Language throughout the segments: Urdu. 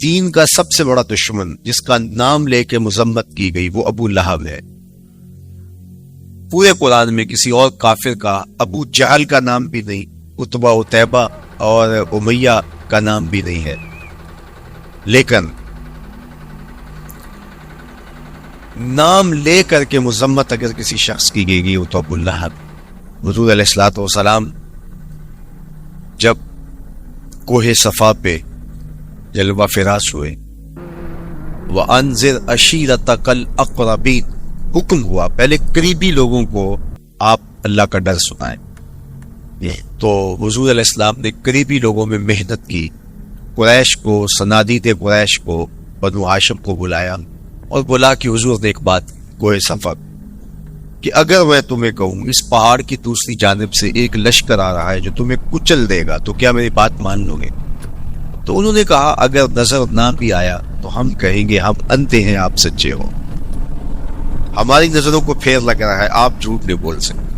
دین کا سب سے بڑا دشمن جس کا نام لے کے مذمت کی گئی وہ ابو لہب ہے. پورے قرآن میں کسی اور کافر کا ابو جہل کا نام بھی نہیں، عتبہ عتیبہ اور امیہ کا نام بھی نہیں ہے. لیکن نام لے کر کے مذمت اگر کسی شخص کی گئی گی وہ تو ابو لہب. حضور علیہ الصلوۃ والسلام جب کوہ صفا پہ جلوہ فراش ہوئے، وَأَنذِرْ عَشِيرَتَكَ الْأَقْرَبِينَ، حکم ہوا پہلے قریبی لوگوں کو آپ اللہ کا ڈر سنائیں. تو حضور علیہ السلام نے قریبی لوگوں میں محنت کی، قریش کو، صنادید قریش کو، بنو ہاشم کو بلایا اور بولا کہ حضور نے ایک بات کوہ صفا کہ اگر میں تمہیں کہوں اس پہاڑ کی دوسری جانب سے ایک لشکر آ رہا ہے جو تمہیں کچل دے گا تو کیا میری بات مان لو گے؟ تو انہوں نے کہا اگر نظر نہ بھی آیا تو ہم کہیں گے ہم انتے ہیں، آپ سچے ہو، ہماری نظروں کو پھیر لگ رہا ہے، آپ جھوٹ نہیں بول سکتے،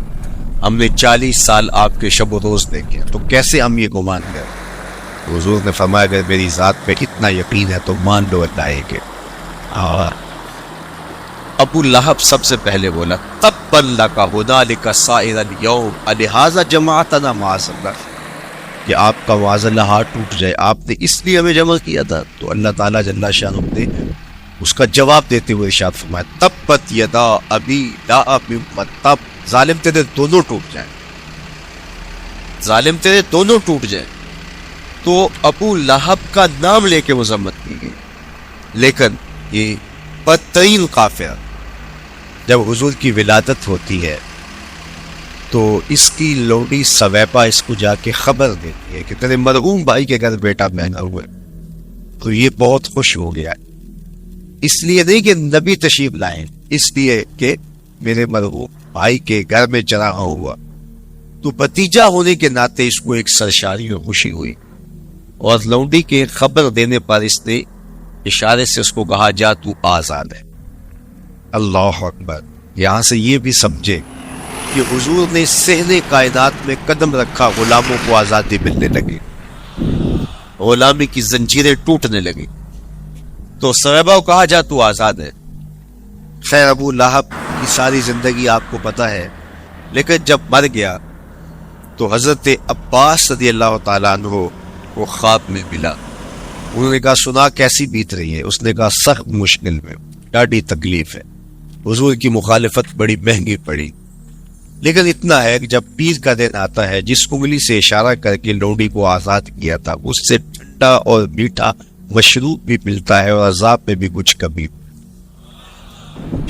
ہم نے 40 سال آپ کے شب و روز دیکھے تو کیسے ہم یہ گمان کریں؟ تو حضور نے فرمایا اگر میری ذات پہ اتنا یقین ہے تو مان لو اللہ کے. ابو لہب سب سے پہلے بولا تبا لک ھنالک سائر الیوم الہذا جمعتنا معاذ اللہ، کہ آپ کا معاذ اللہ ہاتھ ٹوٹ جائے، آپ نے اس لیے ہمیں جمع کیا تھا. تو اللہ تعالیٰ جل شانہ نے اس کا جواب دیتے ہوئے ارشاد فرمایا تبت یدا ابی لہب وتب، ظالم تیرے دونوں ٹوٹ جائیں، ظالم تیرے دونوں ٹوٹ جائیں. تو ابو لہب کا نام لے کے مذمت کی گئی. لیکن یہ بدترین کافر جب حضور کی ولادت ہوتی ہے تو اس کی لوڈی سویبہ اس کو جا کے خبر دیتی ہے کہ تیرے مرحوم بھائی کے گھر بیٹا پیدا ہوا ہے. تو یہ بہت خوش ہو گیا، اس لیے نہیں کہ نبی تشریف لائیں، اس لیے کہ میرے مرحوم بھائی کے گھر میں چراغ ہوا. تو بھتیجا ہونے کے ناطے اس کو ایک سرشاری اور خوشی ہوئی، اور لونڈی کے خبر دینے پر اس نے اشارے سے اس کو کہا جا تو آزاد ہے. اللہ اکبر. یہاں سے یہ بھی سمجھے کہ حضور نے صحن کائنات میں قدم رکھا، غلاموں کو آزادی ملنے لگی، غلامی کی زنجیریں ٹوٹنے لگی. تو صحابہ کو کہا جا تو آزاد ہے. خیر ابو لہب کی ساری زندگی آپ کو پتہ ہے، لیکن جب مر گیا تو حضرت عباس رضی اللہ تعالیٰ عنہ کو خواب میں ملا. انہوں نے کہا سنا کیسی بیت رہی ہے؟ اس نے کہا سخت مشکل میں، ڈاڈی تکلیف ہے، حضور کی مخالفت بڑی مہنگی پڑی. لیکن اتنا ہے کہ جب پیر کا دن آتا ہے، جس انگلی سے اشارہ کر کے لوڈی کو آزاد کیا تھا اس سے ٹھنڈا اور میٹھا مشروب بھی ملتا ہے اور عذاب میں بھی کچھ کمی.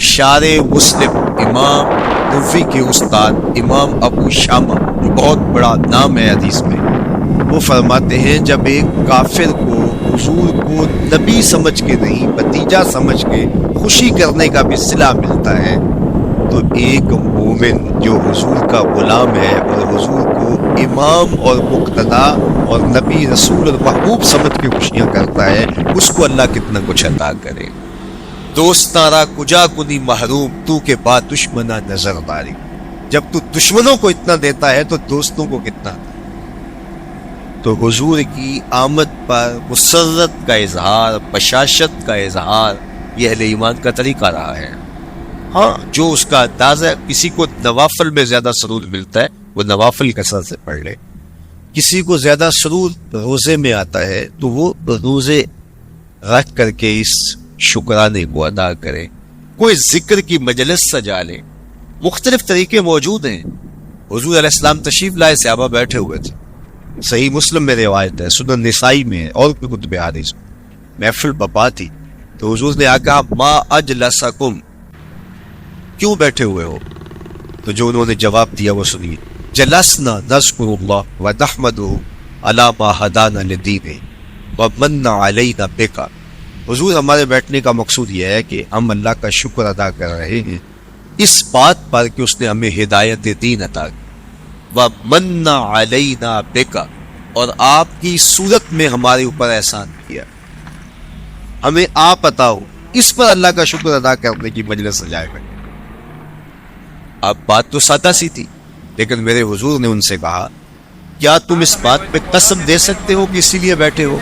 شار مسلم امام نوفی کے استاد امام ابو شامہ، جو بہت بڑا نام ہے حدیث میں، وہ فرماتے ہیں جب ایک کافر کو حضور کو نبی سمجھ کے نہیں بھتیجا سمجھ کے خوشی کرنے کا بھی صلہ ملتا ہے، تو ایک مومن جو حضور کا غلام ہے اور حضور کو امام اور مقتدا اور نبی رسول اور محبوب سمجھ کے خوشیاں کرتا ہے، اس کو اللہ کتنا کچھ عطا کرے. دوستارا کجا کنی محروم تو کے بعد دشمنا نظر داری. جب تو دشمنوں کو اتنا دیتا ہے تو دوستوں کو کتنا. تو حضور کی آمد پر مسرت کا اظہار، بشاشت کا اظہار، یہ اہل ایمان کا طریقہ رہا ہے. ہاں جو اس کا انداز ہے، کسی کو نوافل میں زیادہ سرور ملتا ہے وہ نوافل کثرت سے پڑھ لے، کسی کو زیادہ سرور روزے میں آتا ہے تو وہ روزے رکھ کر کے اس شکرانے کو ادا کرے، کوئی ذکر کی مجلس سجا لے. مختلف طریقے موجود ہیں. حضور علیہ السلام تشریف لائے، صحابہ بیٹھے ہوئے تھے، صحیح مسلم میں روایت ہے، سنن نسائی میں ہے، اور بھی کتب حدیث میں. محفل بپا تھی تو حضور نے کہا ما اجلسکم، کیوں بیٹھے ہوئے ہو؟ تو جو انہوں نے جواب دیا وہ سنیے. جلسنا نذکر اللہ ونحمدہ علی ما ہدانا لدینہ ومن علینا بک. حضور ہمارے بیٹھنے کا مقصود یہ ہے کہ ہم اللہ کا شکر ادا کر رہے ہیں اس بات پر کہ اس نے ہمیں ہدایت دین عطا کی، ومن علینا بک، اور آپ کی صورت میں ہمارے اوپر احسان کیا، ہمیں آپ عطا ہو، اس پر اللہ کا شکر ادا کرنے کی مجلس سجائے گئے. اب بات تو سادہ سی تھی، لیکن میرے حضور نے ان سے کہا کیا تم اس بات پہ قسم دے سکتے ہو کہ اسی لیے بیٹھے ہو؟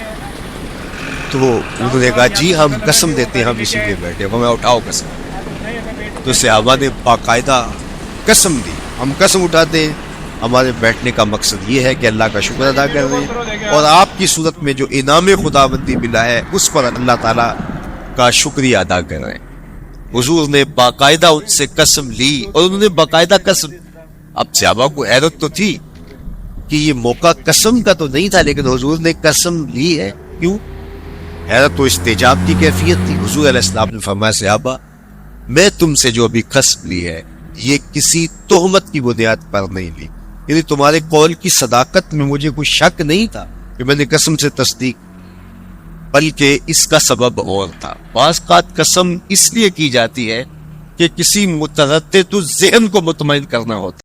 تو انہوں نے کہا جی ہم قسم دیتے ہیں ہم اسی لیے بیٹھے. میں اٹھاؤ قسم. تو صحابہ نے باقاعدہ قسم دی. ہم قسم اٹھاتے ہیں, ہمارے بیٹھنے کا مقصد یہ ہے کہ اللہ کا شکر ادا کر رہے ہیں اور آپ کی صورت میں جو انعام خداوندی ملا ہے اس پر اللہ تعالیٰ کا شکریہ ادا کر رہے ہیں. حضور نے باقاعدہ ان سے قسم لی اور انہوں نے باقاعدہ قسم. اب صحابہ کو حیرت تو تھی کہ یہ موقع قسم کا تو نہیں تھا, لیکن حضور نے قسم لی ہے. کیوں؟ حیرت تو استجاب کی کیفیت تھی. حضور علیہ السلام نے فرمایا صحابہ میں تم سے جو ابھی قسم لی ہے یہ کسی تہمت کی بنیاد پر نہیں لی, یعنی تمہارے قول کی صداقت میں مجھے کوئی شک نہیں تھا کہ میں نے قسم سے تصدیق, بلکہ اس کا سبب اور تھا. بعض اوقات قسم اس لیے کی جاتی ہے کہ کسی متردد ذہن کو مطمئن کرنا ہوتا